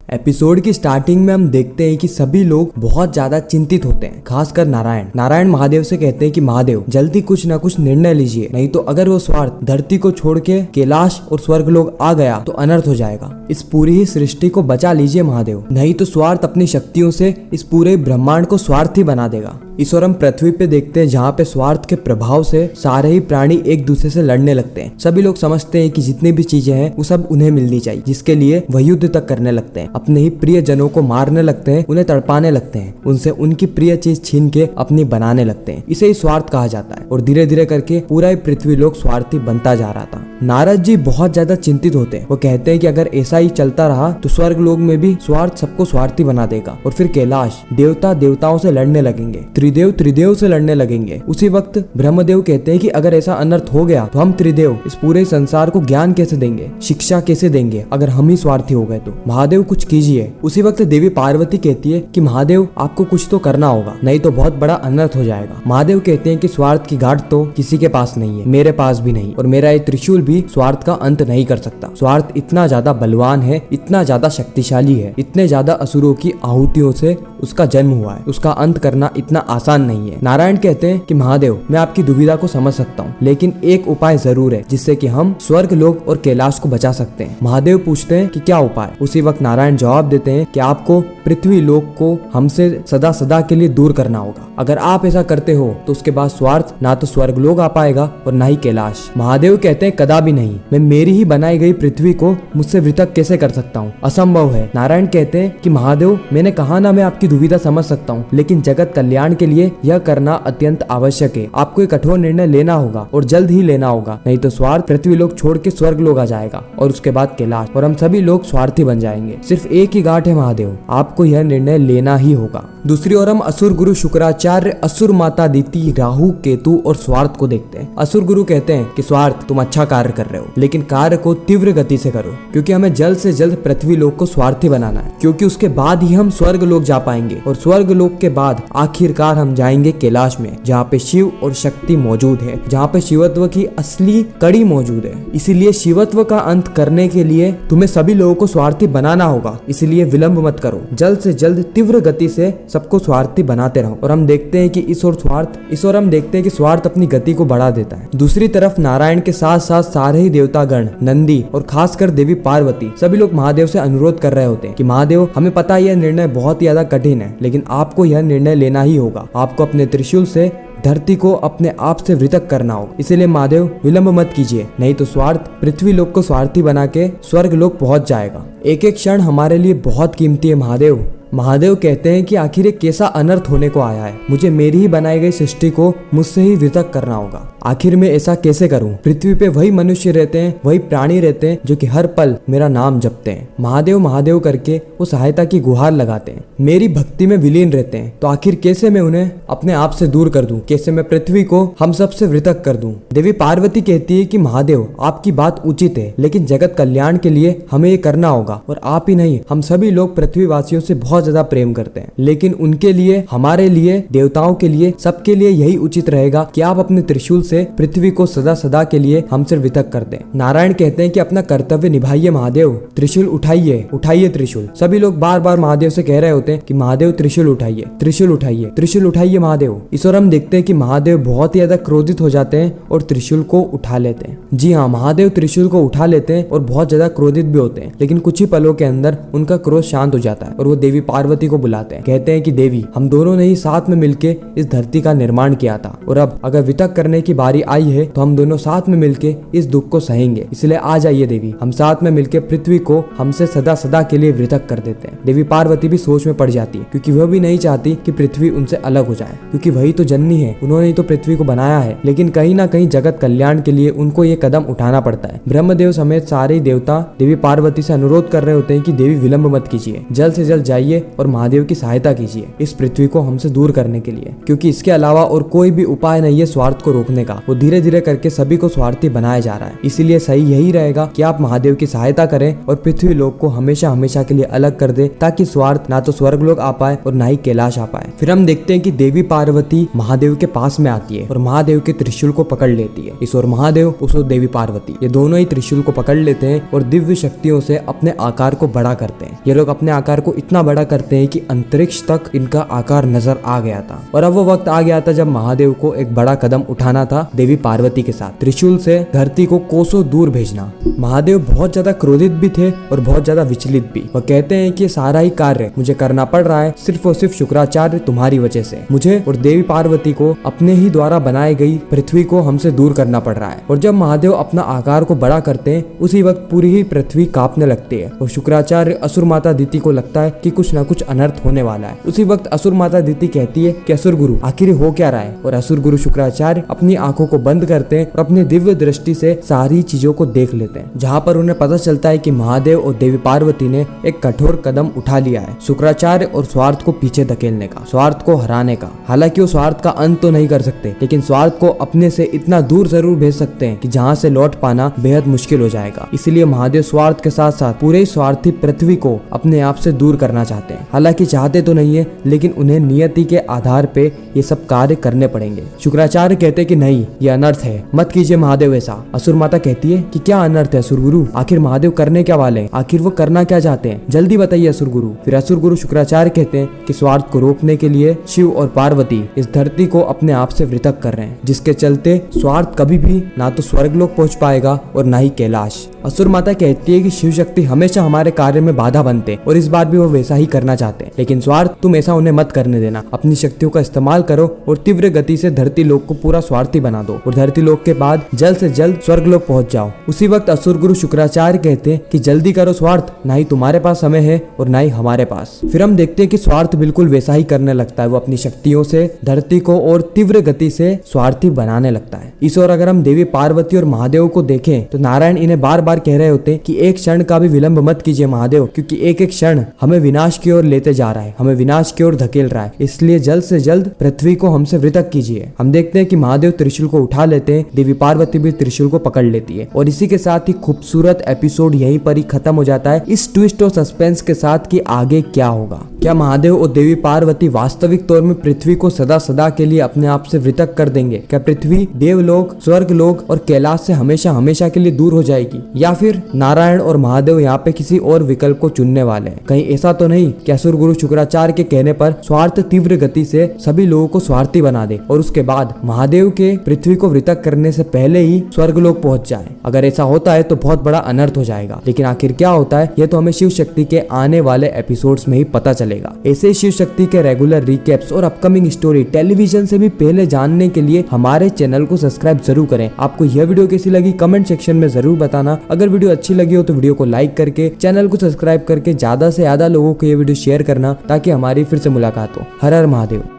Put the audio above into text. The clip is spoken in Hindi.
एपिसोड की स्टार्टिंग में हम देखते हैं कि सभी लोग बहुत ज्यादा चिंतित होते हैं, खासकर नारायण महादेव से कहते हैं कि महादेव जल्दी कुछ ना कुछ निर्णय लीजिए, नहीं तो अगर वो स्वार्थ धरती को छोड़ के कैलाश और स्वर्ग लोग आ गया तो अनर्थ हो जाएगा। इस पूरी ही सृष्टि को बचा लीजिए महादेव, नहीं तो स्वार्थ अपनी शक्तियों से इस पूरे ब्रह्मांड को स्वार्थी बना देगा। इस और हम पृथ्वी पे देखते हैं जहाँ पे स्वार्थ के प्रभाव से सारे ही प्राणी एक दूसरे से लड़ने लगते हैं। सभी लोग समझते हैं कि जितनी भी चीजें हैं वो सब उन्हें मिलनी चाहिए, जिसके लिए वह युद्ध तक करने लगते हैं, अपने ही प्रिय जनों को मारने लगते हैं, उन्हें तड़पाने लगते हैं, उनसे उनकी प्रिय चीज छीन के अपनी बनाने लगते हैं। इसे ही स्वार्थ कहा जाता है और धीरे धीरे करके पूरा ही पृथ्वी लोक स्वार्थी बनता जा रहा था। नारद जी बहुत ज्यादा चिंतित होते हैं। वो कहते हैं कि अगर ऐसा ही चलता रहा तो स्वर्ग लोक में भी स्वार्थ सबको स्वार्थी बना देगा और फिर कैलाश देवता देवताओं से लड़ने लगेंगे, त्रिदेव त्रिदेव से लड़ने लगेंगे। उसी वक्त ब्रह्मदेव कहते हैं कि अगर ऐसा अनर्थ हो गया तो हम त्रिदेव इस पूरे संसार को ज्ञान कैसे देंगे, शिक्षा कैसे देंगे अगर हम ही स्वार्थी हो गए तो। महादेव कुछ कीजिए। उसी वक्त देवी पार्वती कहती है कि महादेव आपको कुछ तो करना होगा, नहीं तो बहुत बड़ा अनर्थ हो जाएगा। महादेव कहते हैं कि स्वार्थ की गांठ तो किसी के पास नहीं है, मेरे पास भी नहीं, और मेरा ये त्रिशूल भी स्वार्थ का अंत नहीं कर सकता। स्वार्थ इतना ज्यादा बलवान है, इतना ज्यादा शक्तिशाली है, इतने ज्यादा असुरों की आहुतियों से उसका जन्म हुआ है, उसका अंत करना इतना आसान नहीं है। नारायण कहते हैं कि महादेव मैं आपकी दुविधा को समझ सकता हूँ, लेकिन एक उपाय जरूर है जिससे कि हम स्वर्ग लोक और कैलाश को बचा सकते हैं। महादेव पूछते हैं कि क्या उपाय। उसी वक्त नारायण जवाब देते हैं कि आपको पृथ्वी लोक को हमसे सदा सदा के लिए दूर करना होगा। अगर आप ऐसा करते हो तो उसके बाद स्वार्थ ना तो स्वर्ग लोक आ पाएगा और ना ही कैलाश। महादेव कहते हैं कदापि नहीं, मैं मेरी ही बनाई गई पृथ्वी को मुझसे पृथक कैसे कर सकता हूँ, असंभव है। नारायण कहते हैं कि महादेव मैंने कहा ना मैं आपकी दुविधा समझ सकता हूँ, लेकिन जगत कल्याण के लिए यह करना अत्यंत आवश्यक है। आपको एक कठोर निर्णय लेना होगा और जल्द ही लेना होगा, नहीं तो स्वार्थ पृथ्वी लोक छोड़ के स्वर्ग लोक आ जाएगा और उसके बाद कैलाश, और हम सभी लोग स्वार्थी बन जाएंगे। सिर्फ एक ही गांठ है महादेव, आपको यह निर्णय लेना ही होगा। दूसरी ओर हम असुर गुरु शुक्राचार्य, असुर माता दिति, राहु, केतु और स्वार्थ को देखते हैं। असुर गुरु कहते हैं कि स्वार्थ तुम अच्छा कार्य कर रहे हो, लेकिन कार्य को तीव्र गति से करो, क्योंकि हमें जल्द से जल्द पृथ्वी लोक को स्वार्थी बनाना है, क्योंकि उसके बाद ही हम स्वर्ग लोक जा पाएंगे और स्वर्ग लोक के बाद आखिरकार हम जाएंगे कैलाश में, जहाँ पे शिव और शक्ति मौजूद है, जहाँ पे शिवत्व की असली कड़ी मौजूद है। इसीलिए शिवत्व का अंत करने के लिए तुम्हें सभी लोगों को स्वार्थी बनाना होगा, इसलिए विलंब मत करो, जल्द से जल्द तीव्र गति से सबको स्वार्थी बनाते रहो। और हम देखते हैं कि इस और हम देखते हैं कि स्वार्थ अपनी गति को बढ़ा देता है। दूसरी तरफ नारायण के साथ साथ सारे ही देवतागण, नंदी और खासकर देवी पार्वती सभी लोग महादेव से अनुरोध कर रहे होते हैं कि महादेव हमें पता है यह निर्णय बहुत ही ज्यादा कठिन है, लेकिन आपको यह निर्णय लेना ही होगा। आपको अपने त्रिशूल से धरती को अपने आप से पृथक करना होगा, इसीलिए महादेव विलंब मत कीजिए, नहीं तो स्वार्थ पृथ्वी लोक को स्वार्थी बना के स्वर्ग लोक पहुंच जाएगा। एक एक क्षण हमारे लिए बहुत कीमती है महादेव। महादेव कहते हैं कि आखिर ये कैसा अनर्थ होने को आया है, मुझे मेरी ही बनाई गई सृष्टि को मुझसे ही पृथक करना होगा। आखिर मैं ऐसा कैसे करूं? पृथ्वी पे वही मनुष्य रहते हैं, वही प्राणी रहते हैं जो कि हर पल मेरा नाम जपते हैं, महादेव महादेव करके वो सहायता की गुहार लगाते हैं, मेरी भक्ति में विलीन रहते हैं। तो आखिर कैसे मैं उन्हें अपने आप से दूर कर दूं? कैसे मैं पृथ्वी को हम सब से पृथक कर दूं? देवी पार्वती कहती है कि महादेव आपकी बात उचित है, लेकिन जगत कल्याण के लिए हमें ये करना होगा, और आप ही नहीं हम सभी लोग पृथ्वी वासियों से बहुत ज्यादा प्रेम करते हैं, लेकिन उनके लिए, हमारे लिए, देवताओं के लिए, सबके लिए यही उचित रहेगा कि आप अपने त्रिशूल से पृथ्वी को सदा सदा के लिए हमसे पृथक कर दें। नारायण कहते हैं कि अपना कर्तव्य निभाइए महादेव, त्रिशूल उठाइए, उठाइए त्रिशूल। सभी लोग बार बार महादेव से कह रहे होते हैं कि महादेव त्रिशूल उठाइए, त्रिशूल उठाइए, त्रिशूल उठाइए महादेव। इस और हम देखते हैं कि महादेव बहुत ही ज्यादा क्रोधित हो जाते हैं और त्रिशूल को उठा लेते हैं। जी हाँ, महादेव त्रिशूल को उठा लेते हैं और बहुत ज्यादा क्रोधित भी होते हैं, लेकिन कुछ ही पलों के अंदर उनका क्रोध शांत हो जाता है और वो देवी पार्वती को बुलाते हैं। कहते हैं कि देवी हम दोनों ने ही साथ में मिलके इस धरती का निर्माण किया था, और अब अगर वितक करने की बारी आई है तो हम दोनों साथ में मिलके इस दुख को सहेंगे, इसलिए आ जाइए देवी, हम साथ में मिलके पृथ्वी को हमसे सदा सदा के लिए पृथक कर देते हैं। देवी पार्वती भी सोच में पड़ जाती है, क्योंकि वह भी नहीं चाहती कि पृथ्वी उनसे अलग हो जाए, क्योंकि वही तो जननी है, उन्होंने ही तो पृथ्वी को बनाया है। लेकिन कहीं ना कहीं जगत कल्याण के लिए उनको ये कदम उठाना पड़ता है। ब्रह्मदेव समेत सारे देवता देवी पार्वती से अनुरोध कर रहे होते हैं कि देवी विलंब मत कीजिए, जल्द से जल्द जाइए आइए और महादेव की सहायता कीजिए इस पृथ्वी को हमसे दूर करने के लिए, क्योंकि इसके अलावा और कोई भी उपाय नहीं है स्वार्थ को रोकने का। वो धीरे धीरे करके सभी को स्वार्थी बनाया जा रहा है। इसीलिए सही यही रहेगा कि आप महादेव की सहायता करें और पृथ्वी लोक को हमेशा हमेशा के लिए अलग कर दे, ताकि स्वार्थ ना तो स्वर्ग लोक आ पाए और ना ही कैलाश आ पाए। फिर हम देखते हैं कि देवी पार्वती महादेव के पास में आती है और महादेव के त्रिशूल को पकड़ लेती है। इस ओर महादेव, उस ओर देवी पार्वती, ये दोनों ही त्रिशूल को पकड़ लेते हैं और दिव्य शक्तियों से अपने आकार को बड़ा करते हैं। ये लोग अपने आकार को इतना बड़ा करते हैं कि अंतरिक्ष तक इनका आकार नजर आ गया था। और अब वो वक्त आ गया था जब महादेव को एक बड़ा कदम उठाना था देवी पार्वती के साथ, त्रिशूल से धरती को कोसों दूर भेजना। महादेव बहुत ज्यादा क्रोधित भी थे और बहुत ज्यादा विचलित भी। वह कहते हैं कि सारा ही कार्य मुझे करना पड़ रहा है सिर्फ और सिर्फ शुक्राचार्य तुम्हारी वजह से। मुझे और देवी पार्वती को अपने ही द्वारा बनाई गई पृथ्वी को हमसे दूर करना पड़ रहा है। और जब महादेव अपना आकार को बड़ा करते हैं उसी वक्त पूरी ही पृथ्वी कांपने लगती है और शुक्राचार्य असुर माता दिति को लगता है कि कुछ न कुछ अनर्थ होने वाला है। उसी वक्त असुर माता दिति कहती है कि असुर गुरु आखिर हो क्या रहा है। और असुर गुरु शुक्राचार्य अपनी आंखों को बंद करते हैं और अपनी दिव्य दृष्टि से सारी चीजों को देख लेते हैं, जहाँ पर उन्हें पता चलता है कि महादेव और देवी पार्वती ने एक कठोर कदम उठा लिया है शुक्राचार्य और स्वार्थ को पीछे धकेलने का, स्वार्थ को हराने का। हालांकि वो स्वार्थ का अंत तो नहीं कर सकते, लेकिन स्वार्थ को अपने से इतना दूर जरूर भेज सकते हैं कि जहाँ से लौट पाना बेहद मुश्किल हो जाएगा। इसलिए महादेव स्वार्थ के साथ साथ पूरे स्वार्थी पृथ्वी को अपने आप से दूर करना चाहते हैं। हालांकि चाहते तो नहीं है, लेकिन उन्हें नियति के आधार पे ये सब कार्य करने पड़ेंगे। शुक्राचार्य कहते हैं कि नहीं, ये अनर्थ है, मत कीजिए महादेव ऐसा। असुर माता कहती है कि क्या अनर्थ है असुर गुरु, आखिर महादेव करने क्या वाले हैं, आखिर वो करना क्या चाहते हैं, जल्दी बताइए असुर गुरु। फिर असुर गुरु शुक्राचार्य कहते हैं कि स्वार्थ को रोकने के लिए शिव और पार्वती इस धरती को अपने आप से पृथक कर रहे हैं, जिसके चलते स्वार्थ कभी भी ना तो स्वर्गलोक पहुंच पाएगा और ना ही कैलाश। असुर माता कहती है कि शिव शक्ति हमेशा हमारे कार्य में बाधा बनते हैं और इस बार भी वो वैसा ही करना चाहते हैं, लेकिन स्वार्थ तुम ऐसा उन्हें मत करने देना। अपनी शक्तियों का इस्तेमाल करो और तीव्र गति से धरती लोक को पूरा स्वार्थी बना दो और धरती लोक के बाद जल्द से जल्द स्वर्ग लोक पहुंच जाओ। उसी वक्त असुर गुरु शुक्राचार्य कहते हैं कि जल्दी करो स्वार्थ, ना ही तुम्हारे पास समय है और ना ही हमारे पास। फिर हम देखते हैं कि स्वार्थ बिल्कुल वैसा ही करने लगता है, वो अपनी शक्तियों से धरती को और तीव्र गति से स्वार्थी बनाने लगता है। इस ओर अगर हम देवी पार्वती और महादेव को देखें तो नारायण इन्हें बार बार कह रहे होते हैं कि एक क्षण का भी विलंब मत कीजिए महादेव, क्योंकि एक एक क्षण हमें विनाश की ओर लेते जा रहा है, हमें विनाश की ओर धकेल रहा है, इसलिए जल्द से जल्द पृथ्वी को हमसे पृथक कीजिए। हम देखते हैं कि महादेव त्रिशूल को उठा लेते हैं, देवी पार्वती भी त्रिशूल को पकड़ लेती है और इसी के साथ ही खूबसूरत एपिसोड यहीं पर ही खत्म हो जाता है, इस ट्विस्ट और सस्पेंस के साथ कि आगे क्या होगा। क्या महादेव और देवी पार्वती वास्तविक तौर में पृथ्वी को सदा सदा के लिए अपने आप से पृथक कर देंगे? क्या पृथ्वी देवलोक, स्वर्ग लोक और कैलाश से हमेशा हमेशा के लिए दूर हो जाएगी, या फिर नारायण और महादेव यहाँ पे किसी और विकल्प को चुनने वाले हैं? कहीं ऐसा तो नहीं कि असुर गुरु शुक्राचार्य के कहने पर स्वार्थ तीव्र गति से सभी लोगों को स्वार्थी बना दे और उसके बाद महादेव के पृथ्वी को पृथक करने से पहले ही स्वर्ग लोक पहुंच जाए? अगर ऐसा होता है तो बहुत बड़ा अनर्थ हो जाएगा। लेकिन आखिर क्या होता है ये तो हमें शिव शक्ति के आने वाले एपिसोड्स में ही पता चलेगा। ऐसे शिव शक्ति के रेगुलर रिकैप्स और अपकमिंग स्टोरी टेलीविजन से भी पहले जानने के लिए हमारे चैनल को सब्सक्राइब जरूर करें। आपको यह वीडियो कैसी लगी कमेंट सेक्शन में जरूर बताना। अगर वीडियो अच्छी लगी हो तो वीडियो को लाइक करके चैनल को सब्सक्राइब करके ज्यादा से ज्यादा लोगों को ये वीडियो शेयर करना, ताकि हमारी फिर से मुलाकात हो। हर हर महादेव।